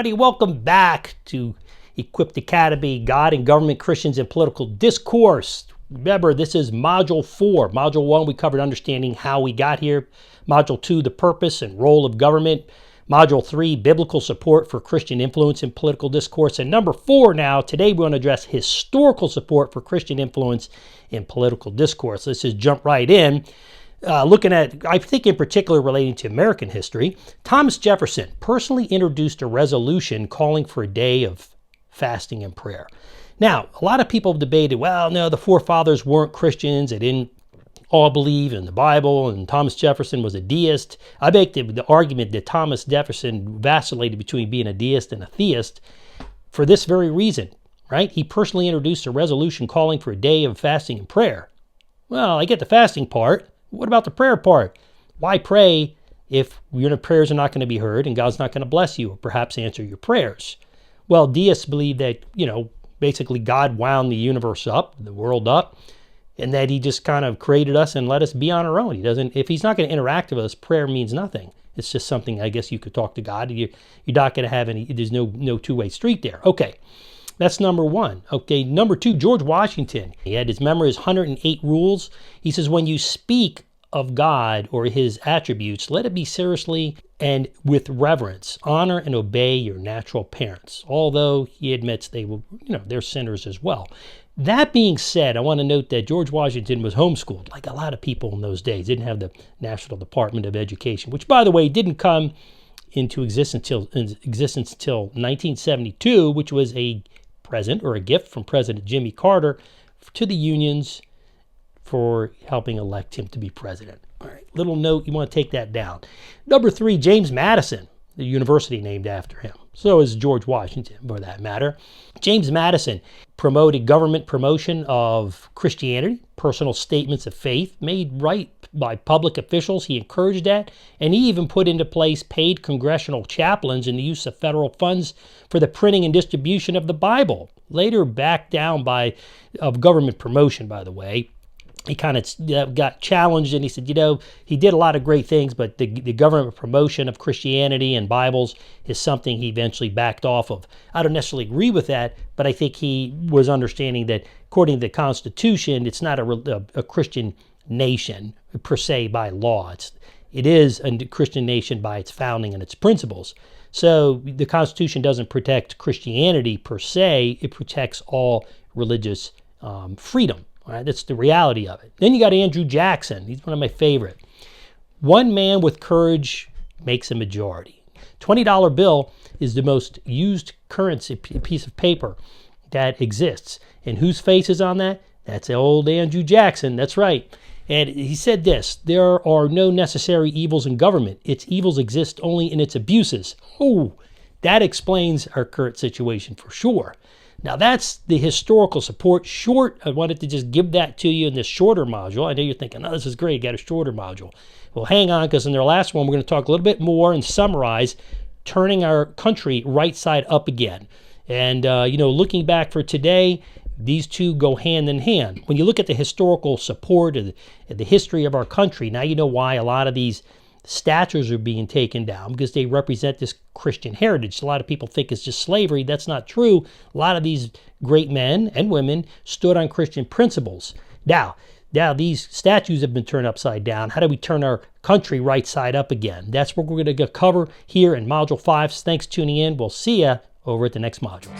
everybody. Welcome back to Equipped Academy, God and Government, Christians, and Political Discourse. Remember, this is Module 4. Module 1, we covered understanding how we got here. Module 2, the purpose and role of government. Module 3, biblical support for Christian influence in political discourse. And number 4 now, today we're going to address historical support for Christian influence in political discourse. Let's just jump right in. Looking at, I think in particular relating to American history, Thomas Jefferson personally introduced a resolution calling for a day of fasting and prayer. Now, a lot of people have debated, well, no, the forefathers weren't Christians. They didn't all believe in the Bible, and Thomas Jefferson was a deist. I make the argument that Thomas Jefferson vacillated between being a deist and a theist for this very reason, right? He personally introduced a resolution calling for a day of fasting and prayer. Well, I get the fasting part. What about the prayer part? Why pray if your prayers are not going to be heard and God's not going to bless you or perhaps answer your prayers? Well, deists believe that, basically God wound the universe up, the world up, and that he just kind of created us and let us be on our own. If he's not going to interact with us, prayer means nothing. It's just something, I guess you could talk to God. You're not going to have there's no two-way street there. Okay. That's number 1. Okay, number 2, George Washington. He had his 108 rules. He says, when you speak of God or his attributes, let it be seriously and with reverence. Honor and obey your natural parents, although he admits they will, they're sinners as well. That being said, I want to note that George Washington was homeschooled, like a lot of people in those days. Didn't have the National Department of Education, which, by the way, didn't come into existence until 1972, which was a present or a gift from President Jimmy Carter to the unions for helping elect him to be president. All right, little note, you want to take that down. Number 3, James Madison, the university named after him. So is George Washington, for that matter. James Madison promoted government promotion of Christianity, personal statements of faith made right by public officials. He encouraged that, and he even put into place paid congressional chaplains in the use of federal funds for the printing and distribution of the Bible. Later backed down of government promotion, by the way. He kind of got challenged, and he said, he did a lot of great things, but the government promotion of Christianity and Bibles is something he eventually backed off of. I don't necessarily agree with that, but I think he was understanding that according to the Constitution, it's not a Christian nation per se by law. It is a Christian nation by its founding and its principles. So the Constitution doesn't protect Christianity per se. It protects all religious freedom. All right, that's the reality of it. Then you got Andrew Jackson. He's one of my favorite. One man with courage makes a majority. $20 bill is the most used currency piece of paper that exists. And whose face is on that? That's old Andrew Jackson. That's right. And he said this: there are no necessary evils in government. Its evils exist only in its abuses. Oh, that explains our current situation for sure. Now, that's the historical support. Short, I wanted to just give that to you in this shorter module. I know you're thinking, this is great, got a shorter module. Well, hang on, because in their last one, we're going to talk a little bit more and summarize turning our country right side up again. And, looking back for today, these two go hand in hand. When you look at the historical support of the history of our country, now you know why a lot of these statues are being taken down, because they represent this Christian heritage. A lot of people think it's just slavery. That's not true. A lot of these great men and women stood on Christian principles. Now these statues have been turned upside down. How do we turn our country right side up again? That's what we're going to cover here in Module 5. Thanks for tuning in. We'll see you over at the next module.